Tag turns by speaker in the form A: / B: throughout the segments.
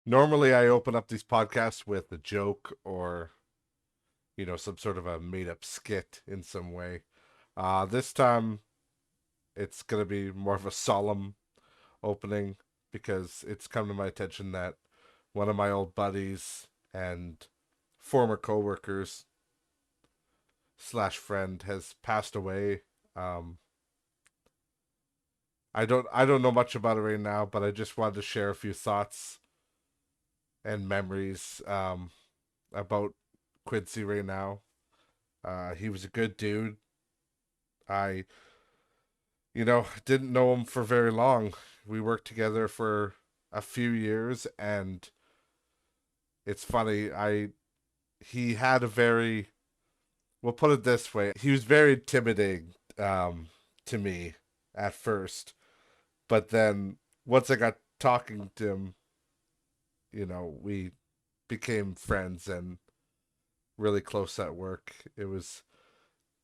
A: Normally, I open up these podcasts with a joke or, some sort of a made up skit in some way. This time, it's going to be more of a solemn opening because it's come to my attention that one of my old buddies and former coworkers slash friend has passed away. Um, I don't know much about it right now, but I just wanted to share a few thoughts and memories about Quincy right now. He was a good dude. I, didn't know him for very long. We worked together for a few years, and it's funny. He had a very, we'll put it this way, he was very intimidating to me at first, but then once I got talking to him, we became friends and really close at work. It was,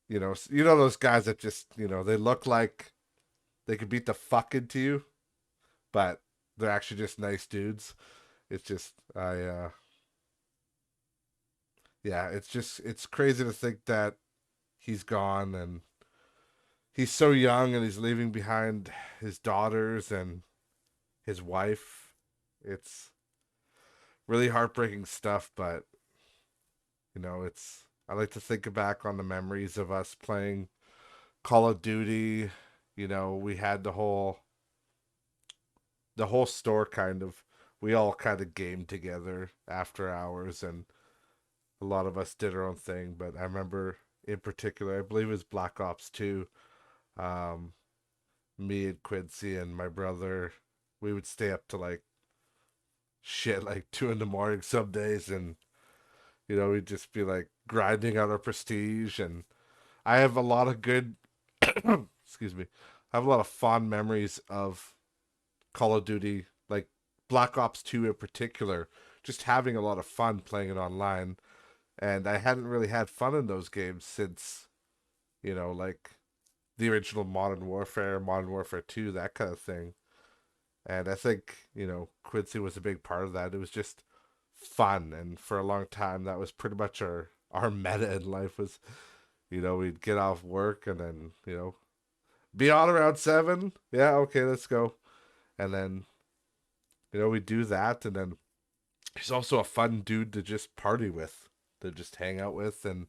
A: those guys that just, they look like they could beat the fuck into you, but they're actually just nice dudes. It's just yeah, it's crazy to think that he's gone and he's so young and he's leaving behind his daughters and his wife. It's really heartbreaking stuff, but it's I like to think back on the memories of us playing Call of Duty. We had the whole store kind of, we all kind of gamed together after hours, and a lot of us did our own thing. But I remember in particular, I believe it was Black Ops 2. Um, Me and Quincy and my brother, we would stay up to like shit, like 2 in the morning some days, and we'd just be like grinding out our prestige. And I have a lot of good, excuse me, I have a lot of fond memories of Call of Duty, like Black Ops 2 in particular, just having a lot of fun playing it online. And I hadn't really had fun in those games since, like the original Modern Warfare 2, that kind of thing. And I think, Quincy was a big part of that. It was just fun. And for a long time, that was pretty much our meta in life was, we'd get off work and then, be on around 7. Yeah, okay, let's go. And then, we do that. And then he's also a fun dude to just party with, to just hang out with and,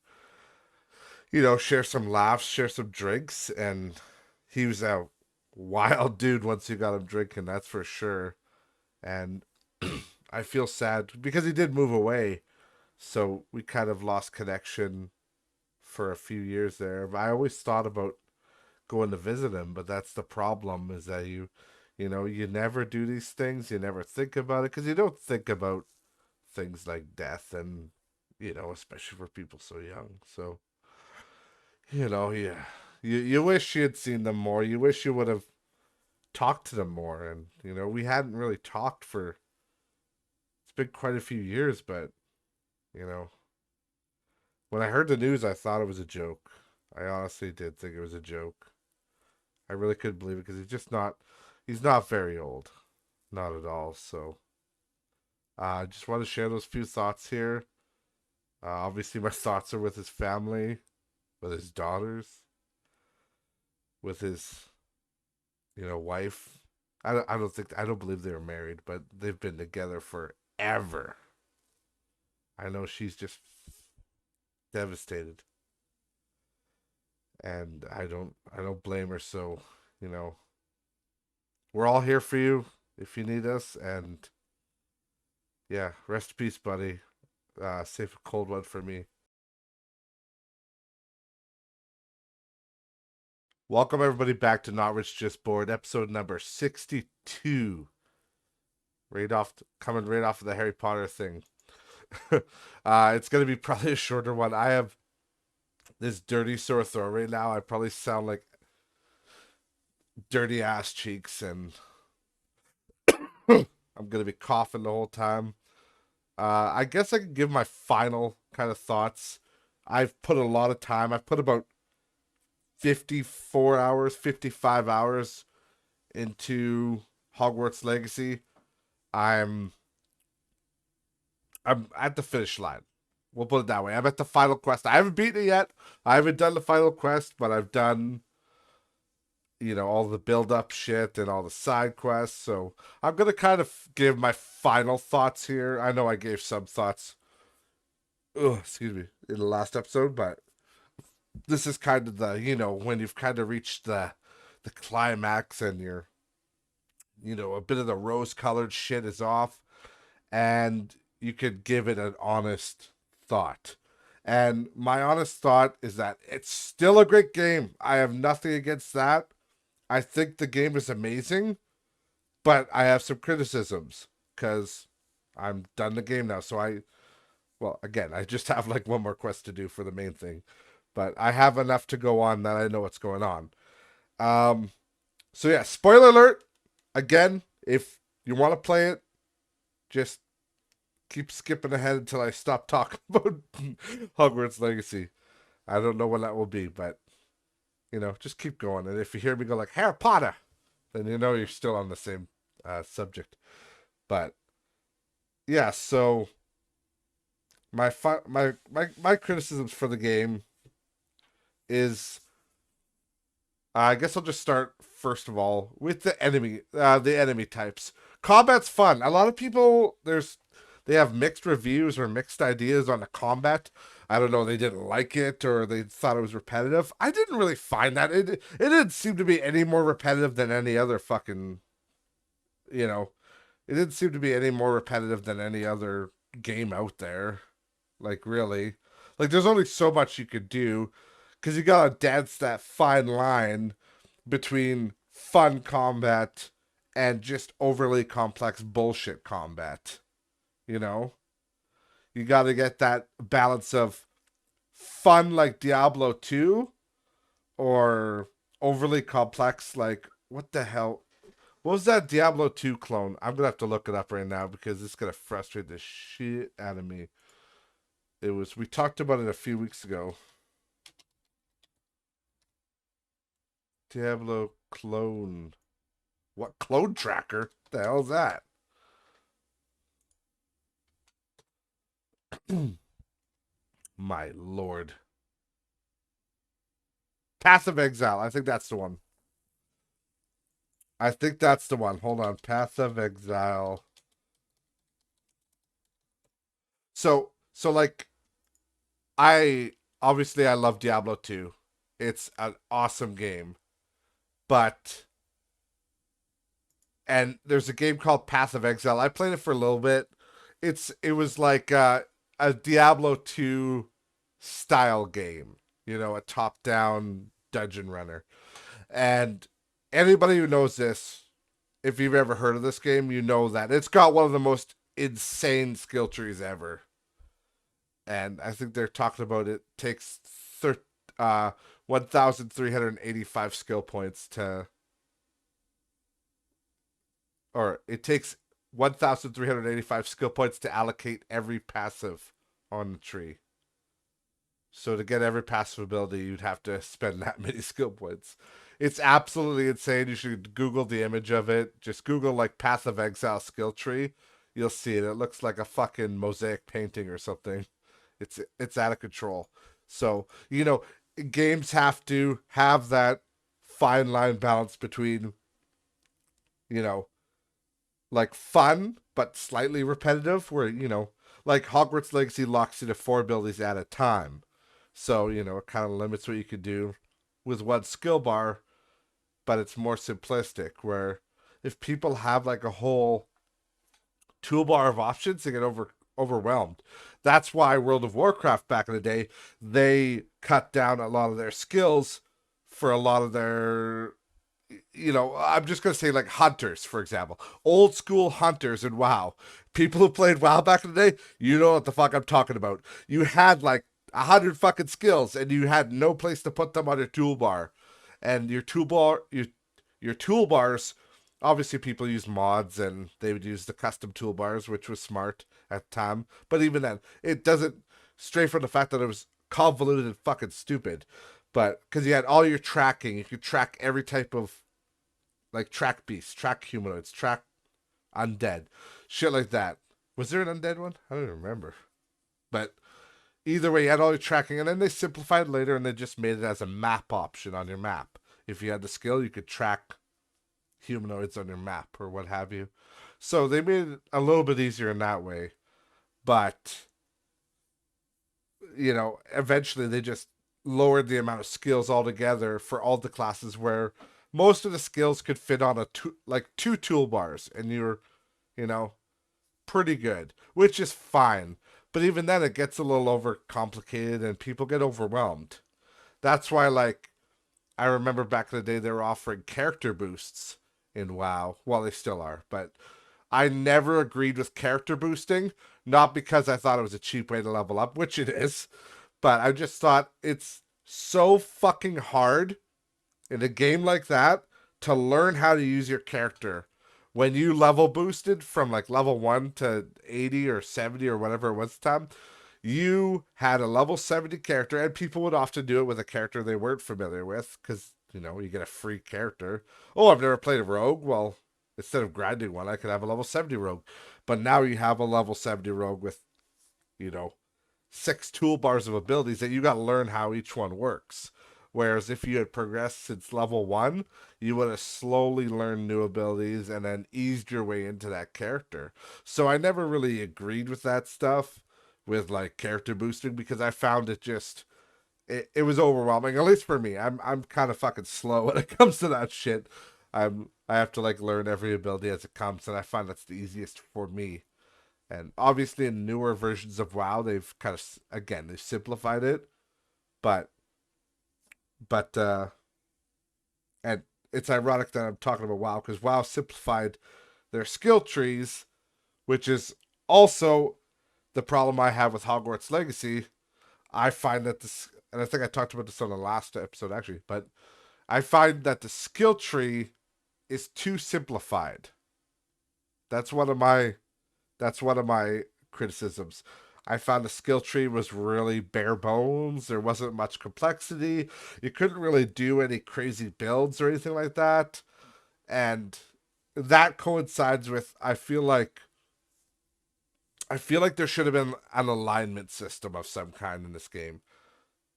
A: share some laughs, share some drinks. And he was a wild dude once you got him drinking, that's for sure. And I feel sad because he did move away. So we kind of lost connection for a few years there. But I always thought about going to visit him, but that's the problem is that you never do these things. You never think about it because you don't think about things like death and, especially for people so young. So, yeah, you wish you had seen them more. You wish you would have talked to them more. And, we hadn't really talked for, it's been quite a few years, but, you know, when I heard the news, I thought it was a joke. I honestly did think it was a joke. I really couldn't believe it because he's not very old. Not at all. So I just want to share those few thoughts here. Obviously, my thoughts are with his family, with his daughters, with his, wife. I don't believe they were married, but they've been together forever. I know she's just devastated, and I don't blame her. So, you know, we're all here for you if you need us. And yeah, rest in peace, buddy. Safe a cold one for me. Welcome everybody back to Not Rich Just Bored, episode number 62. Coming right off of the Harry Potter thing. It's gonna be probably a shorter one. I have this dirty sore throat right now. I probably sound like dirty ass cheeks, and I'm gonna be coughing the whole time. I guess I can give my final kind of thoughts. I've put a lot of time. I've put about 54 hours, 55 hours into Hogwarts Legacy. I'm I'm at the finish line. We'll put it that way. I'm at the final quest. I haven't beaten it yet. I haven't done the final quest, but I've done, all the build up shit and all the side quests. So I'm gonna kind of give my final thoughts here. I know I gave some thoughts, excuse me, in the last episode, but this is kind of the, when you've kind of reached the climax and you're, a bit of the rose colored shit is off, and you could give it an honest thought. And my honest thought is that it's still a great game. I have nothing against that. I think the game is amazing, but I have some criticisms because I'm done the game now. So well, again, I just have like one more quest to do for the main thing, but I have enough to go on that I know what's going on. So yeah, spoiler alert. Again, if you want to play it, just keep skipping ahead until I stop talking about Hogwarts Legacy. I don't know when that will be, but just keep going. And if you hear me go like Harry Potter, then you're still on the same subject. But yeah, so my criticisms for the game is, I guess I'll just start first of all with the enemy types. Combat's fun. A lot of people they have mixed reviews or mixed ideas on the combat. I don't know, they didn't like it or they thought it was repetitive. I didn't really find that. It didn't seem to be any more repetitive than any other fucking, you know, it didn't seem to be any more repetitive than any other game out there. Like, really. Like, there's only so much you could do because you gotta dance that fine line between fun combat and just overly complex bullshit combat. You know? You gotta get that balance of fun like Diablo 2 or overly complex like, what the hell? What was that Diablo 2 clone? I'm gonna have to look it up right now because it's gonna frustrate the shit out of me. We talked about it a few weeks ago. Diablo clone. What clone tracker? What the hell is that? My lord. Passive Exile. I think that's the one. I think that's the one. Hold on. Passive Exile. So like, I love Diablo 2. It's an awesome game. But and there's a game called Path of Exile. I played it for a little bit. It was like a Diablo 2 style game, a top-down dungeon runner. And anybody who knows this, if you've ever heard of this game, you know that it's got one of the most insane skill trees ever. And I think they're talking about it takes 1,385 skill points or it takes 1,385 skill points to allocate every passive on the tree. So to get every passive ability, you'd have to spend that many skill points. It's absolutely insane. You should Google the image of it. Just Google like Path of Exile skill tree. You'll see it. It looks like a fucking mosaic painting or something. It's out of control. So, games have to have that fine line balance between, you know, like fun but slightly repetitive where, like Hogwarts Legacy locks you to 4 abilities at a time. So, it kind of limits what you could do with one skill bar, but it's more simplistic where if people have like a whole toolbar of options, they get overwhelmed. That's why World of Warcraft back in the day, they cut down a lot of their skills for a lot of their, I'm just going to say like hunters, for example. Old school hunters in WoW. People who played WoW back in the day, you know what the fuck I'm talking about. You had like 100 fucking skills and you had no place to put them on your toolbar. And your toolbars, obviously people use mods and they would use the custom toolbars, which was smart at the time. But even then, it doesn't stray from the fact that it was convoluted and fucking stupid. But because you had all your tracking, you could track every type of like track beasts, track humanoids, track undead, shit like that. Was there an undead one? I don't even remember. But either way, you had all your tracking, and then they simplified later, and they just made it as a map option on your map. If you had the skill, you could track humanoids on your map or what have you. So they made it a little bit easier in that way. But eventually they just lowered the amount of skills altogether for all the classes, where most of the skills could fit on like two toolbars, and you're, you know, pretty good, which is fine. But even then, it gets a little overcomplicated, and people get overwhelmed. That's why, like, I remember back in the day, they were offering character boosts in WoW. Well, they still are, but I never agreed with character boosting, not because I thought it was a cheap way to level up, which it is, but I just thought it's so fucking hard in a game like that to learn how to use your character. When you level boosted from like level 1 to 80 or 70 or whatever it was at the time, you had a level 70 character, and people would often do it with a character they weren't familiar with because, you get a free character. Oh, I've never played a rogue. Well, instead of grinding one, I could have a level 70 rogue. But now you have a level 70 rogue with, you know, 6 toolbars of abilities that you got to learn how each one works. Whereas if you had progressed since level 1, you would have slowly learned new abilities and then eased your way into that character. So I never really agreed with that stuff with like character boosting, because I found it was overwhelming, at least for me. I'm kind of fucking slow when it comes to that shit. I have to like learn every ability as it comes, and I find that's the easiest for me. And obviously, in newer versions of WoW, they've kind of again they've simplified it, but but and it's ironic that I'm talking about WoW because WoW simplified their skill trees, which is also the problem I have with Hogwarts Legacy. I find that this, and I think I talked about this on the last episode actually, but I find that the skill tree is too simplified. That's one of my That's one of my criticisms. I found the skill tree was really bare bones. There wasn't much complexity. You couldn't really do any crazy builds or anything like that. And that coincides with I feel like there should have been an alignment system of some kind in this game.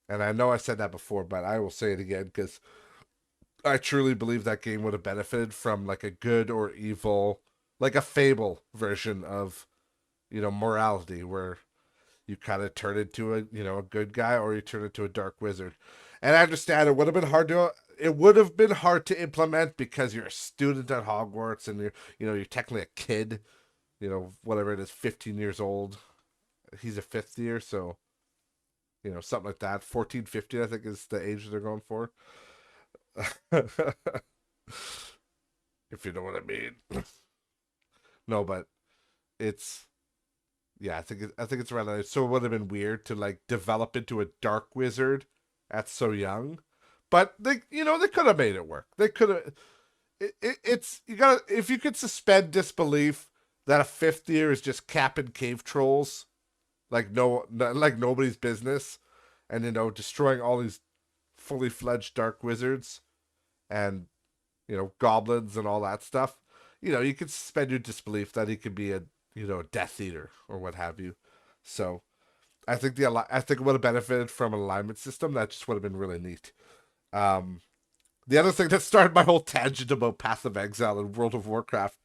A: And I know I said that before, but I will say it again because I truly believe that game would have benefited from like a good or evil, like a Fable version of, morality, where you kind of turn into a good guy or you turn into a dark wizard. And I understand it would have been hard to implement because you're a student at Hogwarts and you're technically a kid, whatever it is, 15 years old. He's a fifth year, so something like that. 14, 15, I think is the age they're going for. If you know what I mean. No, but it's yeah, I think it's around that age. So it would have been weird to like develop into a dark wizard at so young, but they could have made it work. They could have. It's you got to if you could suspend disbelief that a fifth year is just capping cave trolls like like nobody's business, and destroying all these fully fledged dark wizards and goblins and all that stuff. You could suspend your disbelief that he could be a Death Eater or what have you. So I think it would have benefited from an alignment system. That just would have been really neat. Um, the other thing that started my whole tangent about Path of Exile and World of Warcraft,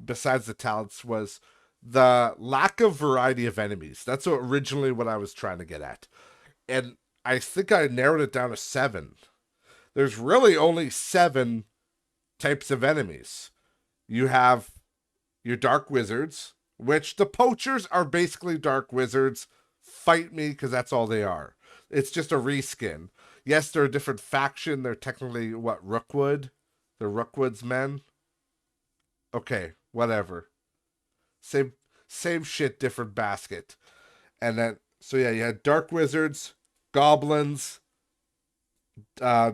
A: besides the talents, was the lack of variety of enemies. That's originally what I was trying to get at, and I think I narrowed it down to 7. There's really only 7 types of enemies. You have your dark wizards, which the poachers are basically dark wizards. Fight me because that's all they are. It's just a reskin. Yes, they're a different faction. They're technically what, Rookwood? The Rookwood's men. Okay, whatever. Same same shit, different basket. And then so yeah, you had dark wizards, goblins, uh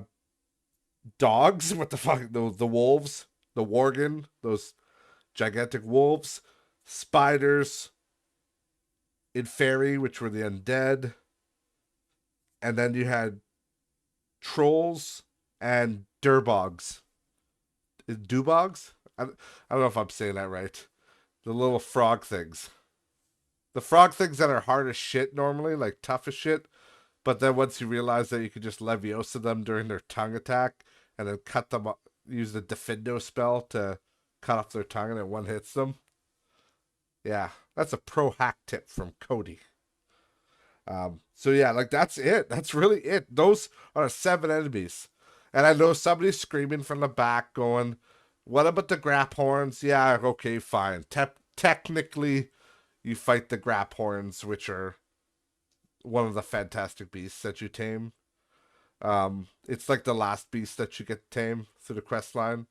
A: dogs. What the fuck? The wolves, the worgen, those gigantic wolves, spiders, inferi, which were the undead, and then you had trolls and durbogs. Dubogs? I don't know if I'm saying that right. The little frog things. The frog things that are hard as shit normally, like tough as shit. But then once you realize that you could just Leviosa them during their tongue attack and then cut them up, use the Defindo spell to cut off their tongue and it one hits them. Yeah, that's a pro hack tip from Cody. So yeah, like that's it. That's really it. Those are 7 enemies. And I know somebody's screaming from the back going, what about the grap horns? Yeah, okay, fine. Technically, you fight the grap horns, which are one of the fantastic beasts that you tame. It's like the last beast that you get to tame through the quest line,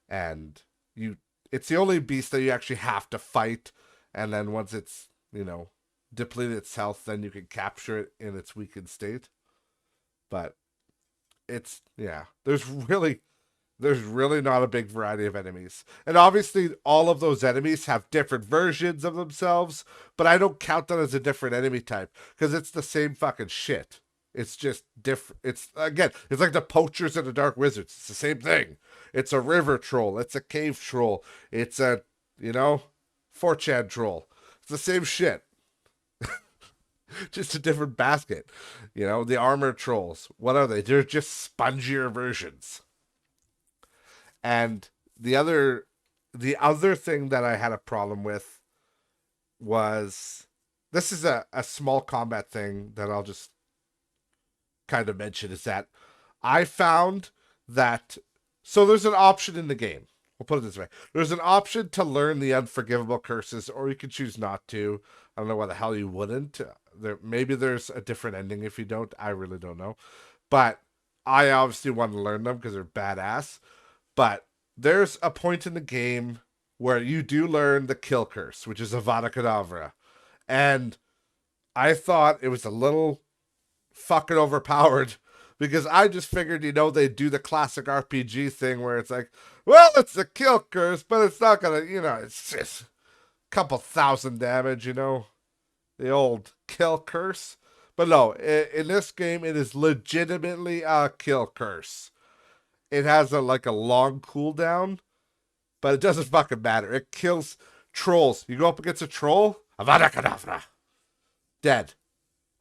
A: and you it's the only beast that you actually have to fight, and then once it's depleted its health, then you can capture it in its weakened state. But it's yeah, there's really not a big variety of enemies. And obviously, all of those enemies have different versions of themselves, but I don't count them as a different enemy type because it's the same fucking shit. It's just different. It's like the poachers and the dark wizards. It's the same thing. It's a river troll. It's a cave troll. It's a, you know, 4chan troll. It's the same shit. Just a different basket. The armor trolls. What are they? They're just spongier versions. And the other the other thing that I had a problem with was this is a small combat thing that I'll just kind of mention is that I found that so there's an option in the game. We'll put it this way. There's an option to learn the unforgivable curses, or you can choose not to. I don't know why the hell you wouldn't. Maybe there's a different ending if you don't. I really don't know. But I obviously want to learn them because they're badass. But there's a point in the game where you do learn the kill curse, which is Avada Kedavra. And I thought it was a little fucking overpowered because I just figured, they'd do the classic RPG thing where it's like, well, it's a kill curse, but it's not gonna, it's just a couple thousand damage. The old kill curse. But no, in this game, it is legitimately a kill curse. It has a long cooldown, but it doesn't fucking matter. It kills trolls. You go up against a troll, Avada Kedavra, dead.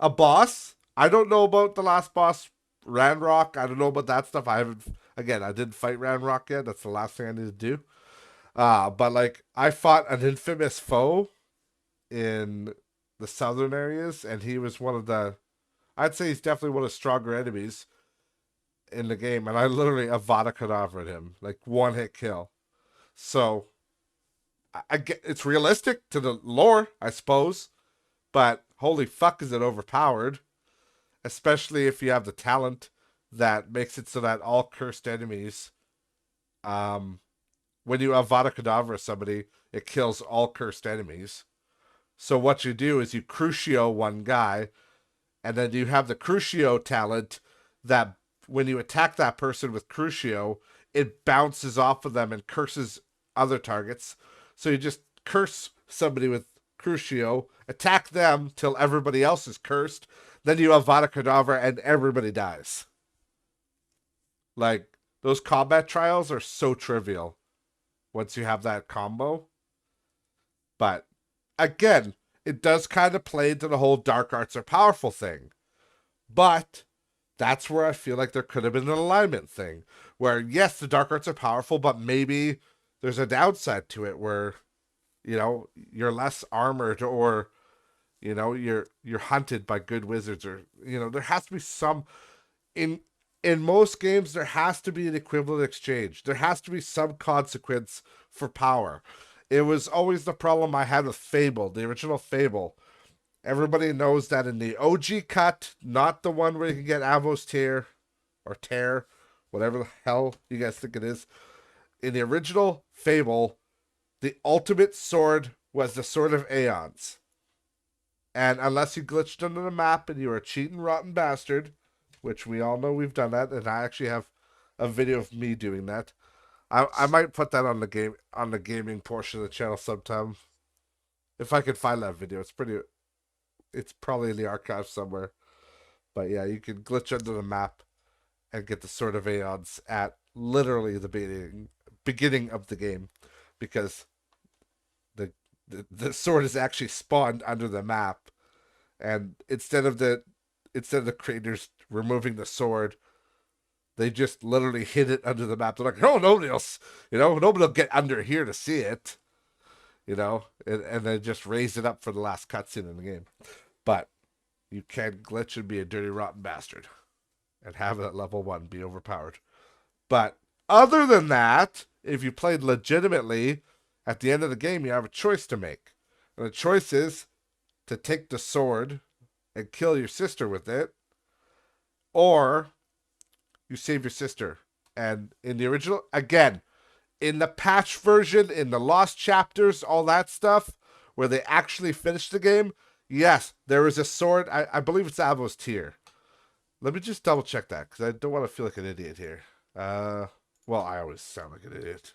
A: A boss. I don't know about the last boss, Ranrock. I don't know about that stuff. I didn't fight Ranrock yet. That's the last thing I need to do. But I fought an infamous foe in the southern areas, and he was I'd say he's definitely one of the stronger enemies in the game, and I literally Avada Kedavra him, like one hit kill. So I get it's realistic to the lore, I suppose, but holy fuck, is it overpowered? Especially if you have the talent that makes it so that all cursed enemies, um, when you Avada Kedavra somebody, it kills all cursed enemies. So what you do is you Crucio one guy, and then you have the Crucio talent that when you attack that person with Crucio, it bounces off of them and curses other targets. So you just curse somebody with Crucio, attack them till everybody else is cursed, then you have Avada Kedavra and everybody dies. Like, those combat trials are so trivial once you have that combo. But again, it does kind of play into the whole dark arts are powerful thing. But that's where I feel like there could have been an alignment thing. Where, yes, the dark arts are powerful, but maybe there's a downside to it where, you're less armored or, you're hunted by good wizards or, there has to be some in most games there has to be an equivalent exchange. There has to be some consequence for power. It was always the problem I had with Fable, the original Fable. Everybody knows that in the OG cut, not the one where you can get Avos Tear or Tear, whatever the hell you guys think it is. In the original Fable, the ultimate sword was the Sword of Aeons. And unless you glitched under the map and you were a cheating rotten bastard, which we all know we've done that, and I actually have a video of me doing that. I might put that on the gaming portion of the channel sometime. If I can find that video. It's probably in the archive somewhere. But yeah, you can glitch under the map and get the Sword of Aeons at literally the beginning of the game. Because the the sword is actually spawned under the map, and instead of the creators removing the sword, they just literally hid it under the map. They're like, oh, nobody else, nobody will get under here to see it, and then just raise it up for the last cutscene in the game. But you can glitch and be a dirty, rotten bastard and have it at level 1 be overpowered. But other than that, if you played legitimately, at the end of the game, you have a choice to make. And the choice is to take the sword and kill your sister with it, or you save your sister. And in the original, again, in the patch version, in the lost chapters, all that stuff, where they actually finished the game, yes, there is a sword. I believe it's Avo's Tear. Let me just double check that, because I don't want to feel like an idiot here. Well, I always sound like an idiot.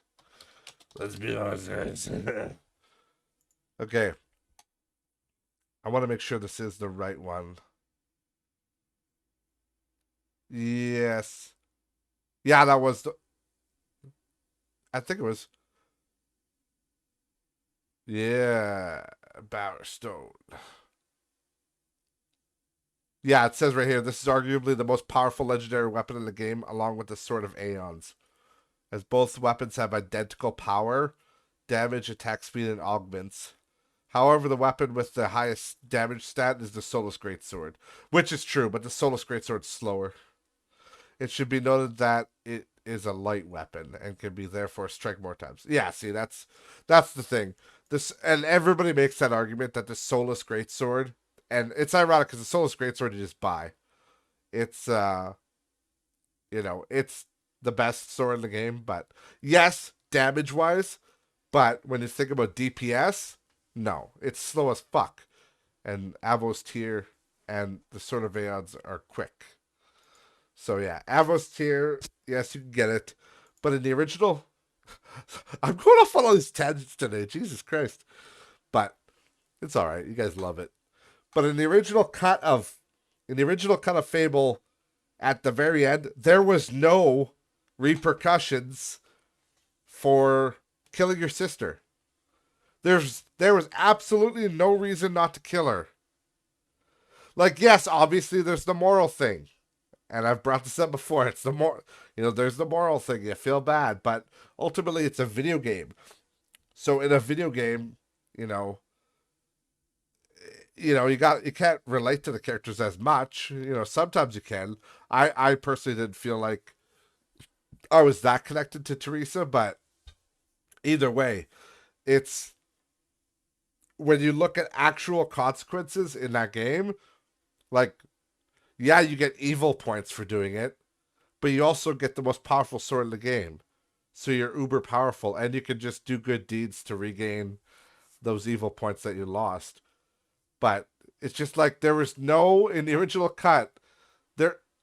A: Let's be honest. Okay. I want to make sure this is the right one. Yes. Yeah, that was the... I think it was... Yeah. Bowerstone. Yeah, it says right here, this is arguably the most powerful legendary weapon in the game, along with the Sword of Aeons. As both weapons have identical power, damage, attack speed, and augments. However, the weapon with the highest damage stat is the Solus Greatsword, which is true, but the Solus Greatsword's slower. It should be noted that it is a light weapon and can be therefore strike more times. Yeah, see, that's the thing. And everybody makes that argument that the Solus Greatsword, and it's ironic because the Solus Greatsword you just buy. It's it's the best sword in the game, but yes, damage wise, but when you think about DPS, no, it's slow as fuck. And Avo's Tear and the Sword of Aeons are quick. So yeah, Avo's Tear, yes, you can get it. But in the original, I'm going off on all these tangents today, Jesus Christ. But it's alright, you guys love it. But in the original cut of Fable, at the very end, there was no repercussions for killing your sister. There was absolutely no reason not to kill her. Like, yes, obviously there's the moral thing. And I've brought this up before. It's there's the moral thing. You feel bad, but ultimately it's a video game. So in a video game, you can't relate to the characters as much. Sometimes you can. I personally didn't feel like I was that connected to Teresa, but either way, it's when you look at actual consequences in that game, like, yeah, you get evil points for doing it, but you also get the most powerful sword in the game. So you're uber powerful, and you can just do good deeds to regain those evil points that you lost. But it's just like there was no, in the original cut,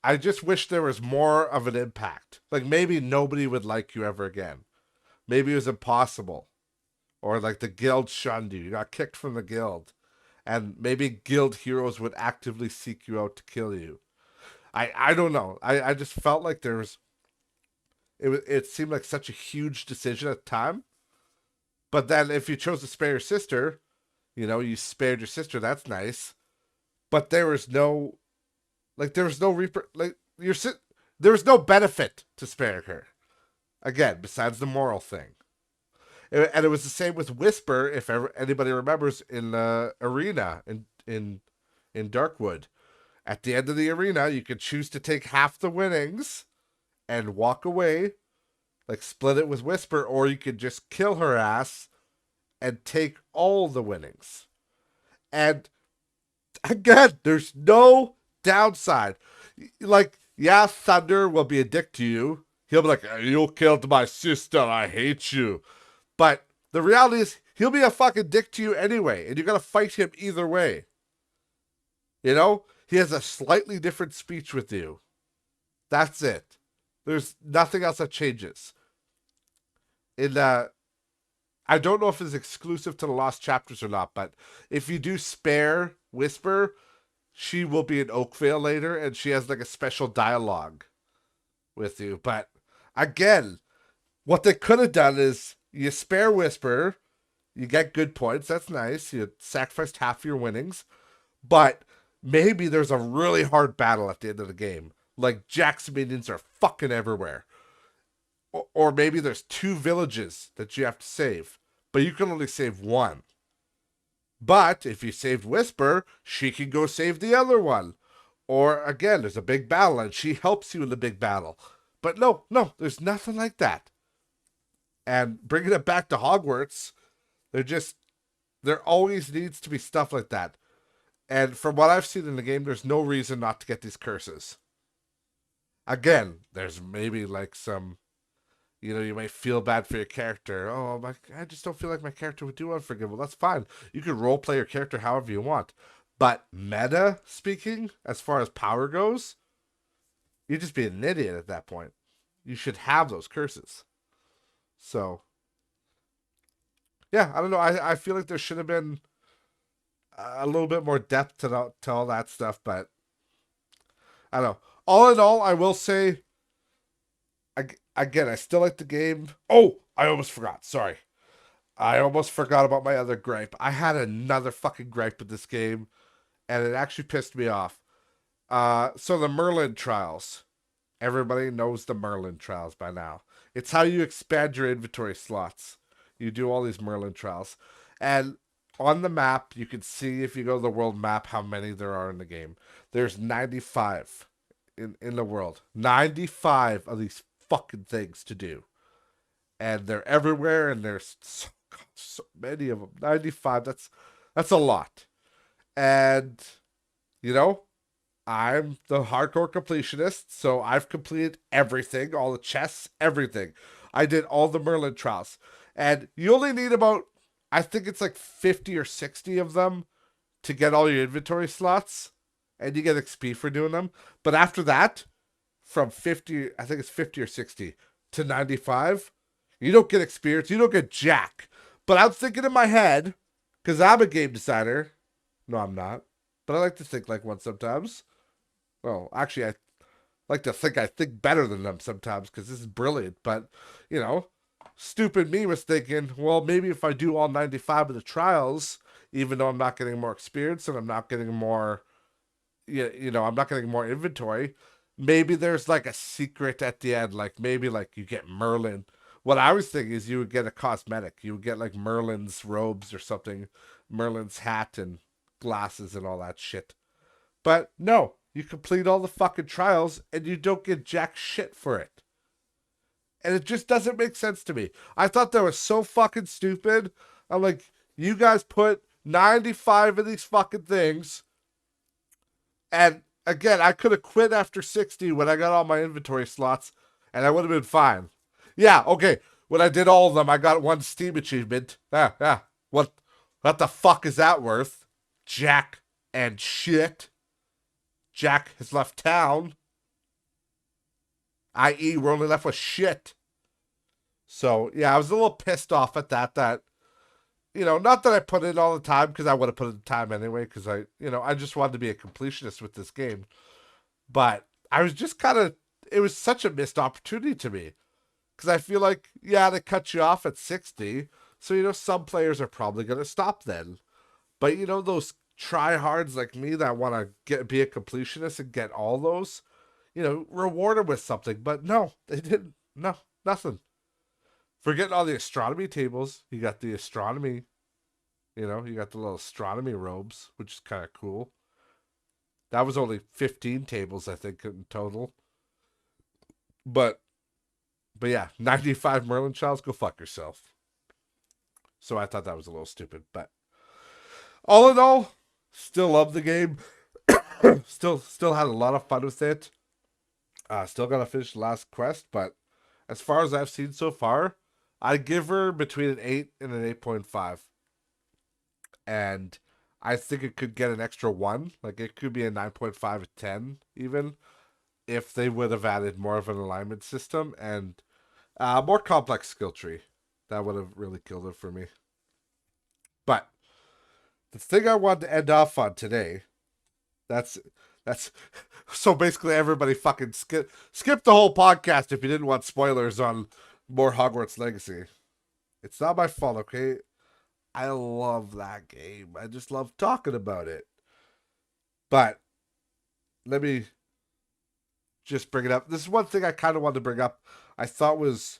A: I just wish there was more of an impact. Like maybe nobody would like you ever again. Maybe it was impossible. Or like the guild shunned you. You got kicked from the guild. And maybe guild heroes would actively seek you out to kill you. I don't know. I just felt like there was... It seemed like such a huge decision at the time. But then if you chose to spare your sister, you spared your sister, that's nice. But there was no... Like, there was no... there was no benefit to sparing her. Again, besides the moral thing. And it was the same with Whisper, if anybody remembers, in the arena in Darkwood. At the end of the arena, you could choose to take half the winnings and walk away, like split it with Whisper, or you could just kill her ass and take all the winnings. And again, there's no downside. Like, yeah, Thunder will be a dick to you. He'll be like, you killed my sister, I hate you. But the reality is, he'll be a fucking dick to you anyway, and you're gonna fight him either way. He has a slightly different speech with you. That's it. There's nothing else that changes. I don't know if it's exclusive to the Lost Chapters or not, but if you do spare Whisper, she will be in Oakvale later, and she has like a special dialogue with you. But again, what they could have done is you spare Whisper, You get good points. That's nice. You sacrificed half your winnings, but maybe there's a really hard battle at the end of the game. Like Jack's minions are fucking everywhere. Or maybe there's two villages that you have to save, but you can only save one. But if you saved Whisper, she can go save the other one. Or again, there's a big battle and she helps you in the big battle. But no, no, there's nothing like that. And bringing it back to Hogwarts, there always needs to be stuff like that. And from what I've seen in the game, there's no reason not to get these curses. Again, there's maybe like some, you might feel bad for your character. Oh, I just don't feel like my character would do Unforgivable. That's fine. You can role play your character however you want. But meta speaking, as far as power goes, you're just being an idiot at that point. You should have those curses. So, yeah, I don't know. I feel like there should have been a little bit more depth to all that stuff, but I don't know. All in all, I will say, again, I still like the game. Oh, I almost forgot. Sorry. I almost forgot about my other gripe. I had another fucking gripe with this game, and it actually pissed me off. So the Merlin trials. Everybody knows the Merlin trials by now. It's how you expand your inventory slots. You do all these Merlin trials. And on the map, you can see if you go to the world map how many there are in the game. There's 95 in the world. 95 of these fucking things to do. And they're everywhere, and there's so many of them. 95, that's a lot. And, you know, I'm the hardcore completionist, so I've completed everything, all the chests, everything. I did all the Merlin trials. And you only need about, I think it's like 50 or 60 of them to get all your inventory slots. And you get XP for doing them. But after that, from 50, I think it's 50 or 60 to 95, you don't get experience, you don't get jack. But I'm thinking in my head, because I'm a game designer. No, I'm not. But I like to think like one sometimes. Well, actually, I like to think I think better than them sometimes because this is brilliant. But, stupid me was thinking, well, maybe if I do all 95 of the trials, even though I'm not getting more experience and I'm not getting more, I'm not getting more inventory, maybe there's like a secret at the end. Like maybe like you get Merlin. What I was thinking is you would get a cosmetic. You would get like Merlin's robes or something, Merlin's hat and glasses and all that shit. But no, you complete all the fucking trials and you don't get jack shit for it. And it just doesn't make sense to me. I thought that was so fucking stupid. I'm like, you guys put 95 of these fucking things. And again, I could have quit after 60 when I got all my inventory slots and I would have been fine. Yeah, okay. When I did all of them, I got one Steam achievement. Yeah. What the fuck is that worth? Jack and shit. Jack has left town. I.e., we're only left with shit. So, yeah, I was a little pissed off at that. Not that I put in all the time, because I would have put in the time anyway, because I just wanted to be a completionist with this game. But I was just it was such a missed opportunity to me. Because I feel like, yeah, they cut you off at 60. So, some players are probably going to stop then. But, those tryhards like me that want to be a completionist and get all those, reward them with something. But no, they didn't. No, nothing. Forgetting all the astronomy tables, you got the astronomy, you got the little astronomy robes, which is kind of cool. That was only 15 tables, I think, in total. But yeah, 95 Merlin Childs, go fuck yourself. So I thought that was a little stupid. But all in all, still love the game. still had a lot of fun with it. Still gotta finish the last quest, but as far as I've seen so far, I give her between an 8 and an 8.5. And I think it could get an extra 1. Like it could be a 9.5 or 10 even if they would have added more of an alignment system and more complex skill tree. That would have really killed it for me. But the thing I wanted to end off on today, that's so basically everybody fucking skip the whole podcast if you didn't want spoilers on more Hogwarts Legacy. It's not my fault, okay? I love that game. I just love talking about it. But let me just bring it up. This is one thing I kind of wanted to bring up. I thought was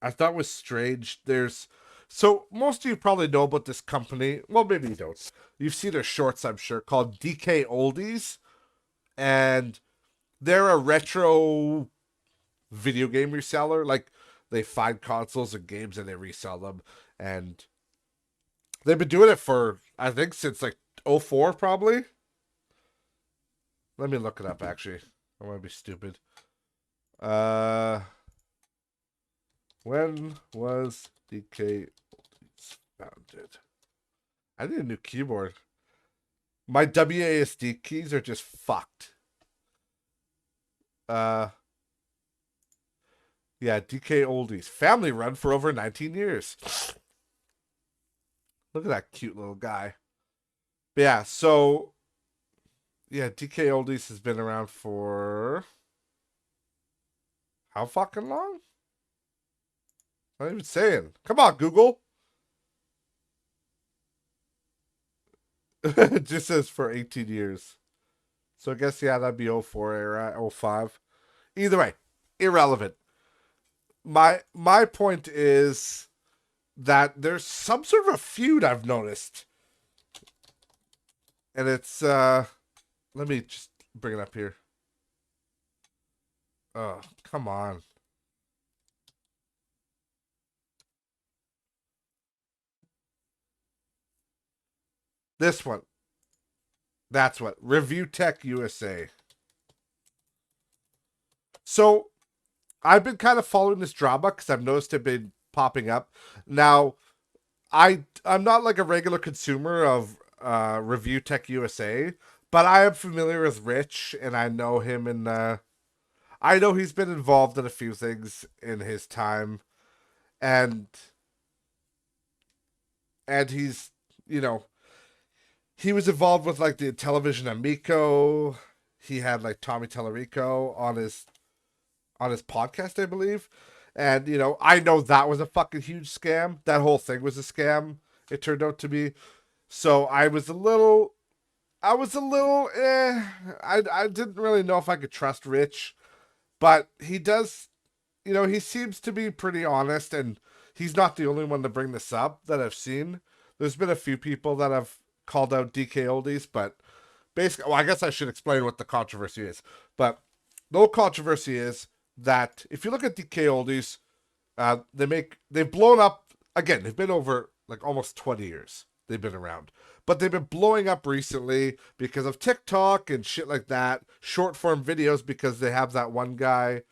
A: I thought was strange. There's so most of you probably know about this company. Well, maybe you don't. You've seen their shorts, I'm sure, called DK Oldies, and they're a retro video game reseller. Like they find consoles and games and they resell them, and they've been doing it for I think since like '04 probably. Let me look it up. Actually, I want to be stupid. Uh, when was DK founded? I need a new keyboard. My WASD keys are just fucked. Uh, yeah, DK Oldies. Family run for over 19 years. Look at that cute little guy. But yeah, so yeah, DK Oldies has been around for how fucking long? I'm not even saying. Come on, Google. It just says for 18 years. So I guess yeah, that'd be '04 era, '05. Either way, irrelevant. My point is that there's some sort of a feud I've noticed. And it's let me just bring it up here. Oh, come on. This one. That's what. Review Tech USA. So I've been kind of following this drama because I've noticed it been popping up. Now, I'm not like a regular consumer of Review Tech USA, but I am familiar with Rich and I know him and I know he's been involved in a few things in his time and he's you know he was involved with like the television Amico. He had like Tommy Tellerico on his podcast, I believe. And I know that was a fucking huge scam. That whole thing was a scam. It turned out to be. So I was a little I didn't really know if I could trust Rich, but he does. He seems to be pretty honest, and he's not the only one to bring this up that I've seen. There's been a few people that have called out DK Oldies, but basically, well, I guess I should explain what the controversy is. But the whole controversy is that if you look at DK Oldies, they've blown up again. They've been over like almost 20 years. They've been around, but they've been blowing up recently because of TikTok and shit like that. Short form videos because they have that one guy.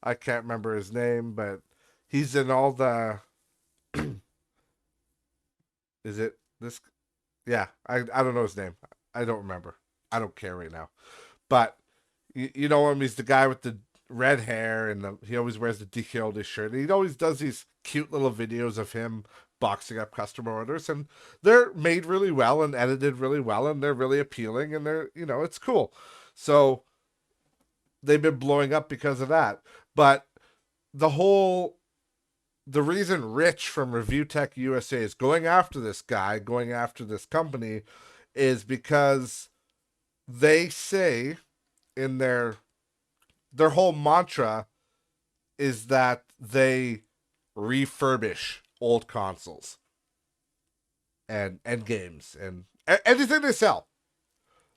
A: I can't remember his name, but he's in all the. Is it this? Yeah, I don't know his name. I don't remember. I don't care right now. But you know him. He's the guy with the red hair, and he always wears the DK Oldies shirt. And he always does these cute little videos of him boxing up customer orders, and they're made really well and edited really well, and they're really appealing, and they're it's cool. So they've been blowing up because of that. But the whole the reason Rich from Review Tech USA is going after this guy, going after this company, is because they say in their whole mantra is that they refurbish old consoles and games and anything they sell.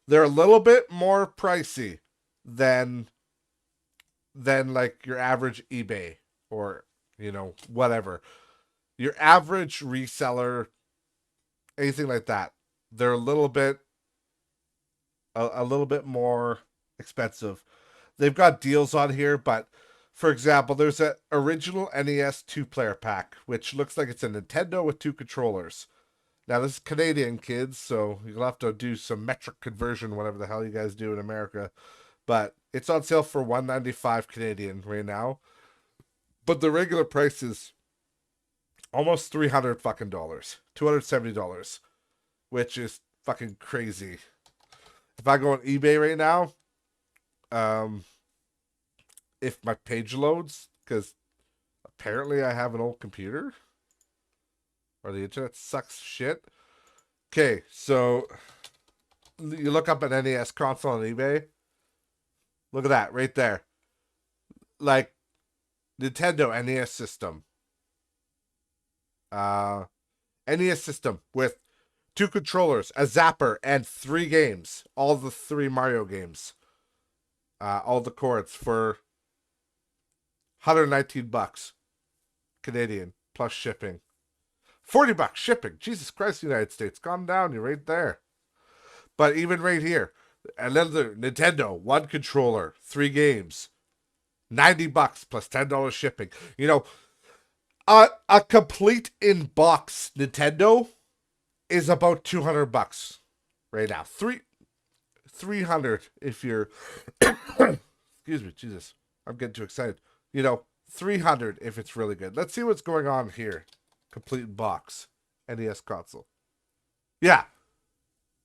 A: They're a little bit more pricey than like your average eBay or whatever. Your average reseller, anything like that, they're a little bit more expensive. They've got deals on here, but for example, there's an original NES 2-player pack, which looks like it's a Nintendo with 2 controllers. Now, this is Canadian, kids, so you'll have to do some metric conversion, whatever the hell you guys do in America. But it's on sale for $195 Canadian right now. But the regular price is almost $300 fucking dollars, $270, which is fucking crazy. If I go on eBay right now, um, if my page loads, because apparently I have an old computer. or the internet sucks shit. Okay, so you look up an NES console on eBay. Look at that right there. Like Nintendo NES system. Uh NES system with 2 controllers, a zapper, and 3 games. All the 3 Mario games. All the cords for $119 Canadian plus shipping. $40 shipping. Jesus Christ, United States. Calm down. You're right there. But even right here, another Nintendo, 1 controller, 3 games. $90 plus $10 shipping. You know, a complete in box Nintendo is about $200 right now. 300 if you're excuse me, Jesus. I'm getting too excited. You know, 300 if it's really good. Let's see what's going on here. Complete box. NES console. Yeah.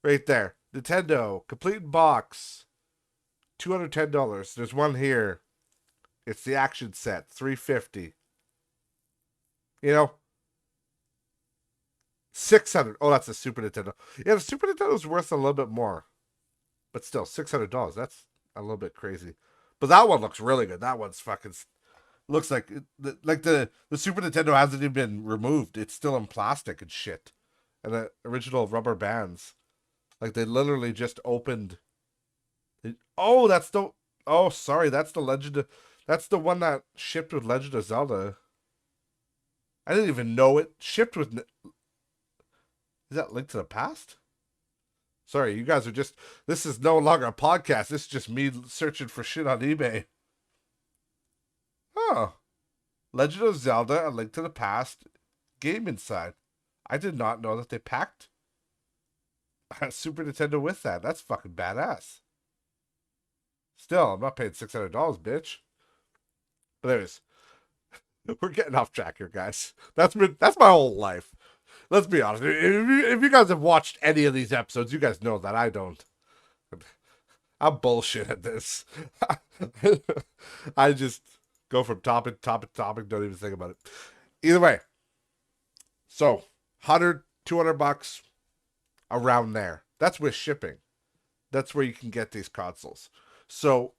A: Right there. Nintendo. Complete box. $210. There's one here. It's the action set. $350. You know, 600. Oh, that's a Super Nintendo. Yeah, the Super Nintendo's worth a little bit more. But still, $600. That's a little bit crazy. But that one looks really good. That one's fucking looks like the Super Nintendo hasn't even been removed. It's still in plastic and shit. And the original rubber bands. Like they literally just opened. Oh, that's the. Oh, sorry, that's the Legend of. That's the one that shipped with Legend of Zelda. I didn't even know it shipped with. Is that Link to the Past? Sorry, you guys are just. This is no longer a podcast. This is just me searching for shit on eBay. Oh. Legend of Zelda: A Link to the Past game inside. I did not know that they packed a Super Nintendo with that. That's fucking badass. Still, I'm not paying $600, bitch. But anyways, we're getting off track here, guys. That's my whole life. Let's be honest. If you guys have watched any of these episodes, you guys know that I don't. I'm bullshit at this. I just go from topic to topic, don't even think about it. Either way. So, $100, $200 around there. That's with shipping. That's where you can get these consoles. So,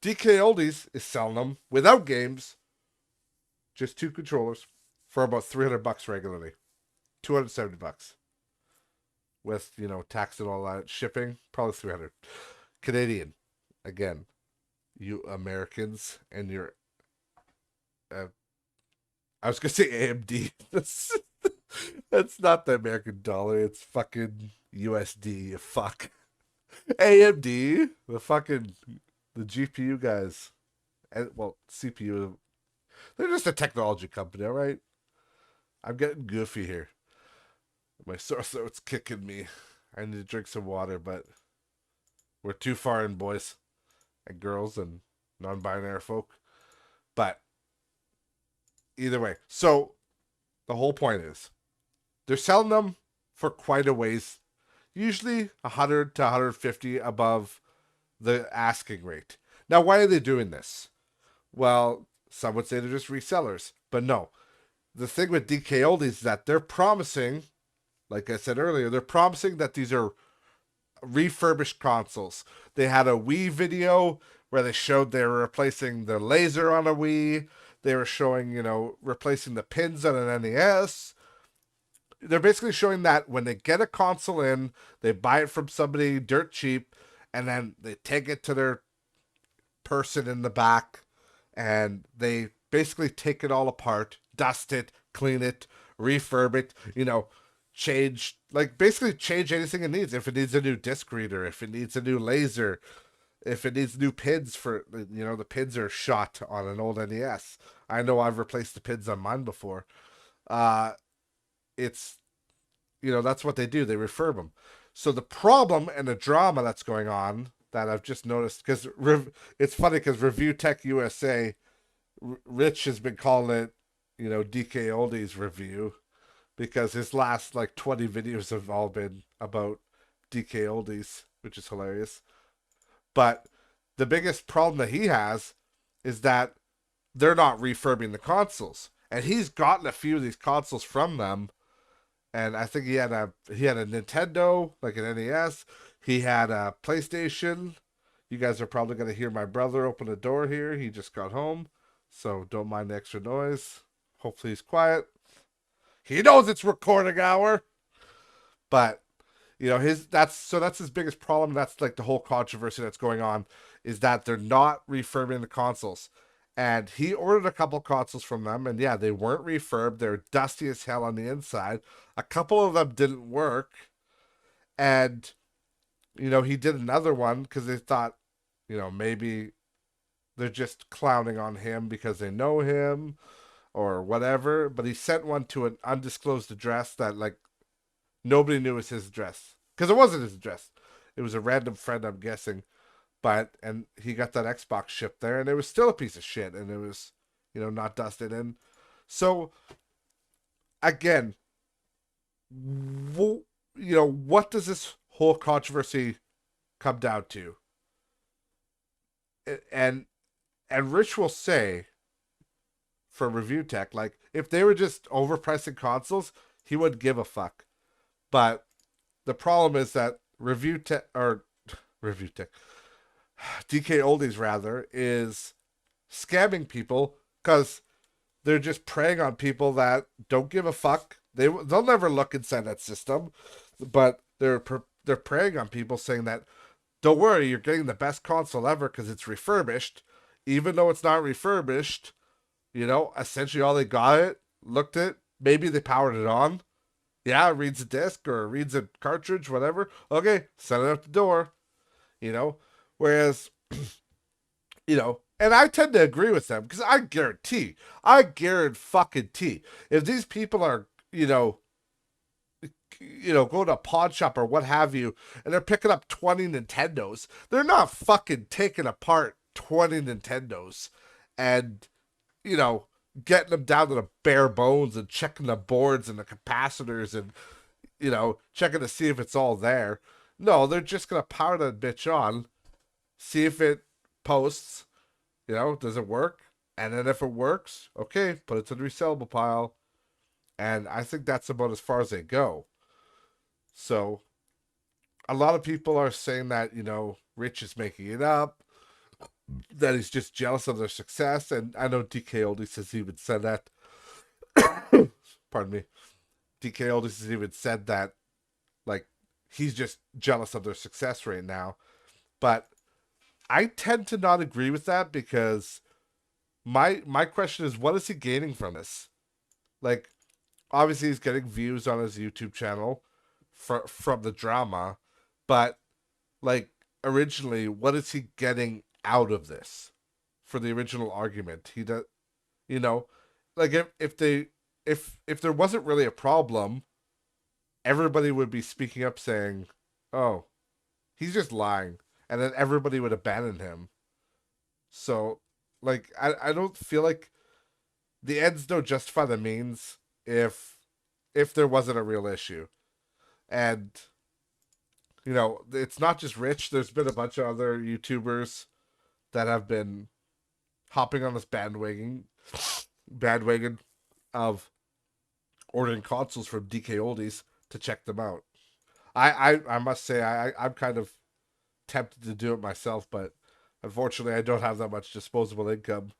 A: DK Oldies is selling them without games, just 2 controllers, for about $300 regularly. $270. With, you know, tax and all that. Shipping, probably $300. Canadian. Again, you Americans and your... I was going to say AMD. That's not the American dollar. It's fucking USD, you fuck. AMD, the GPU guys, and well, CPU. They're just a technology company, all right. I'm getting goofy here. My sore throat's kicking me. I need to drink some water, but we're too far in, boys and girls and non-binary folk. But either way, so the whole point is they're selling them for quite a ways. Usually 100 to 150 above the asking rate. Now, why are they doing this? Well, some would say they're just resellers, but no. The thing with DK Oldies is that they're promising, like I said earlier, they're promising that these are refurbished consoles. They had a Wii video where they showed they were replacing the laser on a Wii. They were showing, you know, replacing the pins on an NES. They're basically showing that when they get a console in, they buy it from somebody dirt cheap, and then they take it to their person in the back, and they basically take it all apart, dust it, clean it, refurb it, you know, change anything it needs. If it needs a new disc reader, if it needs a new laser, if it needs new pins for, you know, the pins are shot on an old NES. I know I've replaced the pins on mine before. It's, you know, that's what they do. They refurb them. So the problem and the drama that's going on that I've just noticed, because it's funny because Review Tech USA, Rich has been calling it, you know, DK Oldies review, because his last like 20 videos have all been about DK Oldies, which is hilarious. But the biggest problem that he has is that they're not refurbing the consoles. And he's gotten a few of these consoles from them and I think he had a Nintendo, like an NES. He had a PlayStation. You guys are probably gonna hear my brother open the door here. He just got home, so don't mind the extra noise. Hopefully he's quiet. He knows it's recording hour, but that's his biggest problem. That's like the whole controversy that's going on is that they're not refurbing the consoles. And he ordered a couple consoles from them, and yeah, they weren't refurbed. They're dusty as hell on the inside. A couple of them didn't work, and he did another one because they thought, maybe they're just clowning on him because they know him or whatever. But he sent one to an undisclosed address that like nobody knew was his address because it wasn't his address. It was a random friend, I'm guessing. And he got that Xbox shipped there, and it was still a piece of shit, and it was, not dusted in. So again, what does this whole controversy come down to? And Rich will say for Review Tech, like if they were just overpricing consoles, he would give a fuck. But the problem is that Review Tech DK Oldies rather is scamming people because they're just preying on people that don't give a fuck. They'll never look inside that system, but they're preying on people saying that don't worry, you're getting the best console ever because it's refurbished, even though it's not refurbished. Essentially all they got it, looked it, maybe they powered it on. Yeah, it reads a disc or reads a cartridge, whatever. Okay, send it out the door. You know, whereas and I tend to agree with them because I guarantee, if these people are, going to a pawn shop or what have you, and they're picking up 20 Nintendos, they're not fucking taking apart 20 Nintendos and, you know, getting them down to the bare bones and checking the boards and the capacitors and, checking to see if it's all there. No, they're just going to power that bitch on, see if it posts, does it work? And then if it works, okay, put it to the resellable pile. And I think that's about as far as they go. So a lot of people are saying that, Rich is making it up, that he's just jealous of their success. And I know DK Oldie says he even said that. Pardon me. DK Oldie has even said that, like, he's just jealous of their success right now. But I tend to not agree with that because my question is, what is he gaining from this? Like, obviously he's getting views on his YouTube channel from the drama, but like originally, what is he getting out of this for the original argument? He does, you know, like if there wasn't really a problem, everybody would be speaking up saying, "Oh, he's just lying," and then everybody would abandon him. So, like, I don't feel like the ends don't justify the means if there wasn't a real issue. And it's not just Rich. There's been a bunch of other YouTubers that have been hopping on this bandwagon of ordering consoles from DK Oldies to check them out. I must say I'm kind of tempted to do it myself, but unfortunately I don't have that much disposable income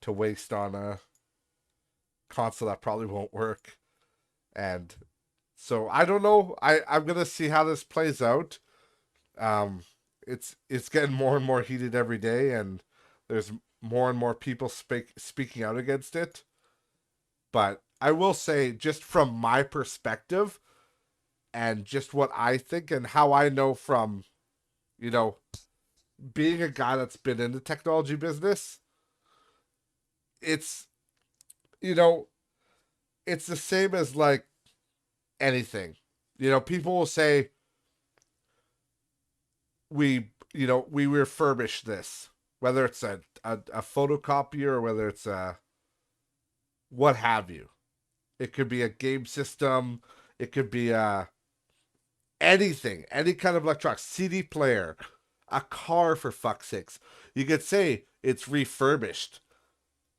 A: to waste on a console that probably won't work. And so I don't know. I'm gonna see how this plays out. Um, it's getting more and more heated every day, and there's more and more people speaking out against it. But I will say, just from my perspective, and just what I think and how I know from, you know, being a guy that's been in the technology business, it's you know, it's the same as like anything. People will say we refurbish this, whether it's a photocopier or whether it's a what have you. It could be a game system. It could be anything, any kind of electronic CD player, a car for fuck's sakes. You could say it's refurbished,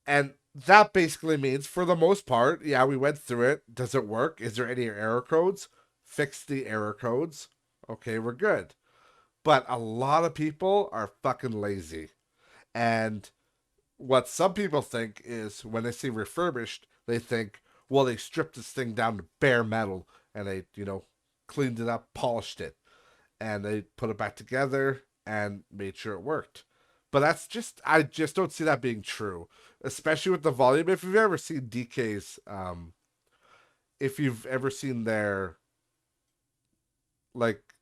A: and that basically means, for the most part, yeah, we went through it. Does it work? Is there any error codes? Fix the error codes. Okay, we're good. But a lot of people are fucking lazy. And what some people think is when they see refurbished, they think, well, they stripped this thing down to bare metal and they, cleaned it up, polished it, and they put it back together and made sure it worked. But I just don't see that being true, especially with the volume. If you've ever seen DK's, if you've ever seen their,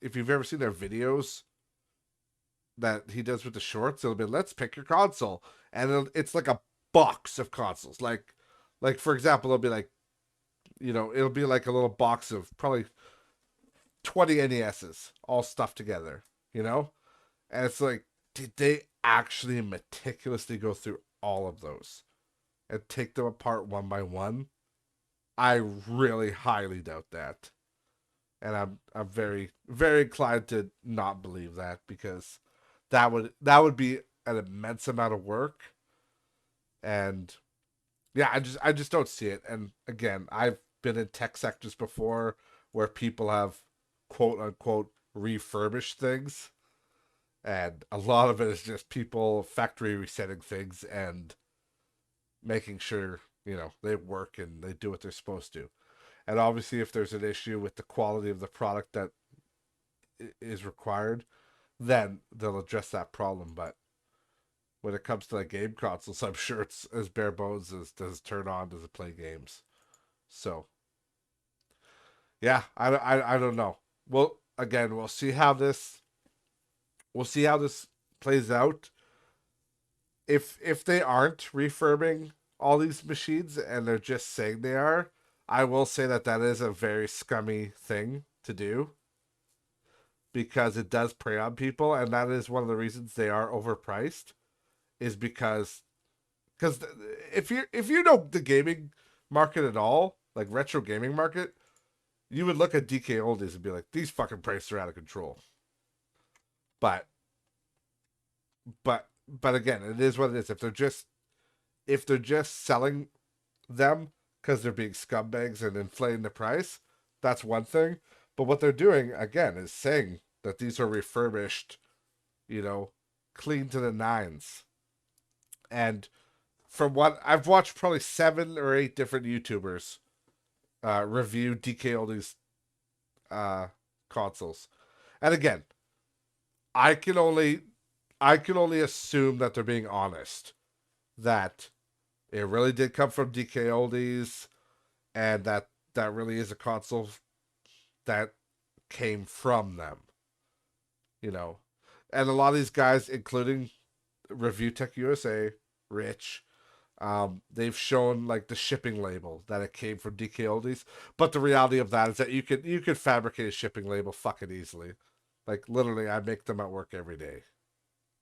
A: if you've ever seen their videos that he does with the shorts, it'll be, let's pick your console. And it's like a box of consoles. Like for example, it'll be like, it'll be like a little box of probably 20 NESs all stuffed together, you know? And it's like, did they actually meticulously go through all of those and take them apart one by one? I really highly doubt that. And I'm very, very inclined to not believe that, because that would be an immense amount of work. And yeah, I just don't see it. And again, I've been in tech sectors before where people have quote unquote refurbished things, and a lot of it is just people factory resetting things and making sure they work and they do what they're supposed to. And obviously, if there's an issue with the quality of the product that is required, then they'll address that problem. But when it comes to like game consoles, I'm sure it's as bare bones as does it turn on, does it play games. So yeah, I don't know. Well, again, we'll see how this plays out. If they aren't refurbing all these machines and they're just saying they are, I will say that that is a very scummy thing to do, because it does prey on people, and that is one of the reasons they are overpriced. Is because if you know the gaming market at all, like retro gaming market, you would look at DK Oldies and be like, these fucking prices are out of control. But but again, it is what it is. If they're just selling them because they're being scumbags and inflating the price, that's one thing. But what they're doing again is saying that these are refurbished, you know, clean to the nines. And from what I've watched, probably 7 or 8 different YouTubers review DK Oldies uh, consoles. And again, I can only I can only assume that they're being honest. That it really did come from DK Oldies, and that really is a console that came from them. You know, and a lot of these guys, including Review Tech USA, Rich, they've shown like the shipping label that it came from DK Oldies. But the reality of that is that you could fabricate a shipping label fucking easily. Like literally, I make them at work every day.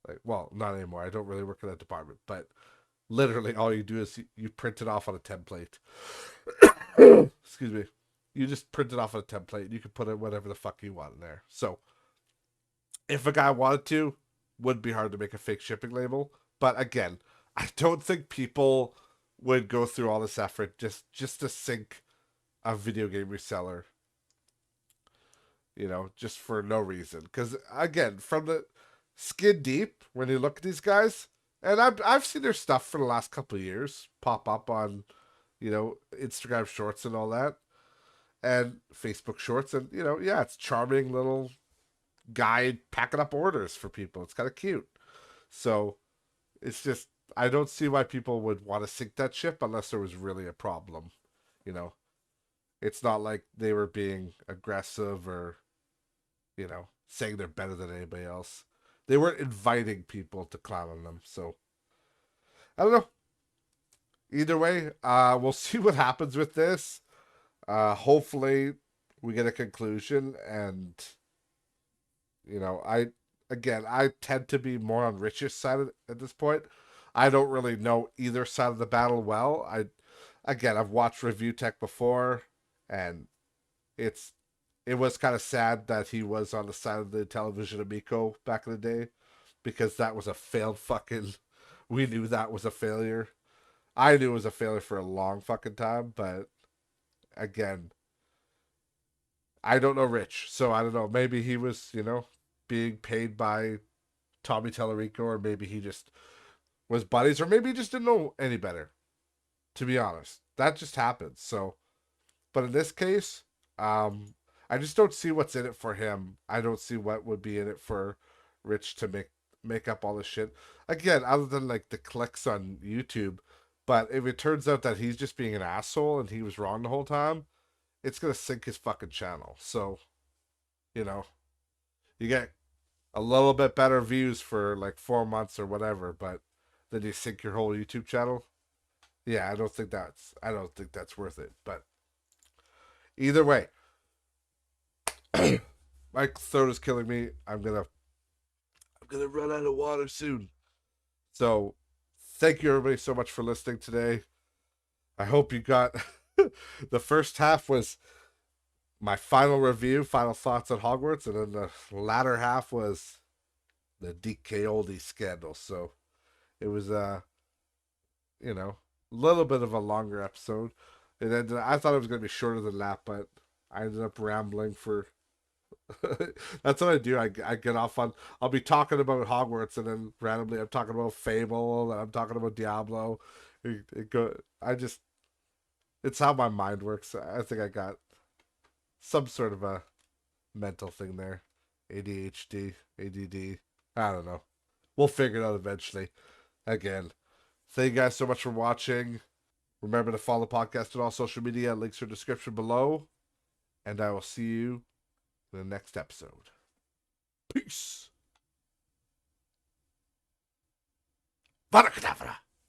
A: Like, well, not anymore. I don't really work in that department, but literally, all you do is you print it off on a template. Excuse me. You just print it off on a template. You can put it whatever the fuck you want in there. So if a guy wanted to, would be hard to make a fake shipping label. But again, I don't think people would go through all this effort just to sync a video game reseller, just for no reason. Because again, from the skin deep, when you look at these guys, and I've seen their stuff for the last couple of years pop up on, Instagram Shorts and all that, and Facebook Shorts, and yeah, it's charming little guy packing up orders for people. It's kind of cute. So it's just I don't see why people would want to sink that ship unless there was really a problem. You know, it's not like they were being aggressive or saying they're better than anybody else. They weren't inviting people to clown on them. So I don't know. Either way, we'll see what happens with this. Hopefully, we get a conclusion, and I tend to be more on Rich's side at this point. I don't really know either side of the battle well. I've watched Review Tech before, and it's it was kind of sad that he was on the side of the television amico back in the day, because that was a failed fucking. We knew that was a failure. I knew it was a failure for a long fucking time, but again, I don't know Rich, so I don't know. Maybe he was, being paid by Tommy Tellerico, or maybe he just was buddies, or maybe he just didn't know any better. To be honest, that just happens. So, but in this case, um, I just don't see what's in it for him. I don't see what would be in it for Rich to make up all this shit again, other than like the clicks on YouTube. But if it turns out that he's just being an asshole and he was wrong the whole time, it's gonna sink his fucking channel. So, you know, you get a little bit better views for like 4 months or whatever, but then you sink your whole YouTube channel. Yeah, I don't think that's worth it. But either way, my throat is killing me. I'm gonna run out of water soon. So thank you everybody so much for listening today. I hope you got the first half was my final review, final thoughts on Hogwarts, and then the latter half was the DK Oldie scandal. So it was a little bit of a longer episode. And then I thought it was gonna be shorter than that, but I ended up rambling for that's what I do. I get off on. I'll be talking about Hogwarts, and then randomly I'm talking about Fable, and I'm talking about Diablo. I just it's how my mind works. I think I got some sort of a mental thing there, ADHD, ADD. I don't know. We'll figure it out eventually. Again, thank you guys so much for watching. Remember to follow the podcast on all social media. Links are in the description below, and I will see you in the next episode. Peace. Vada Kedavra.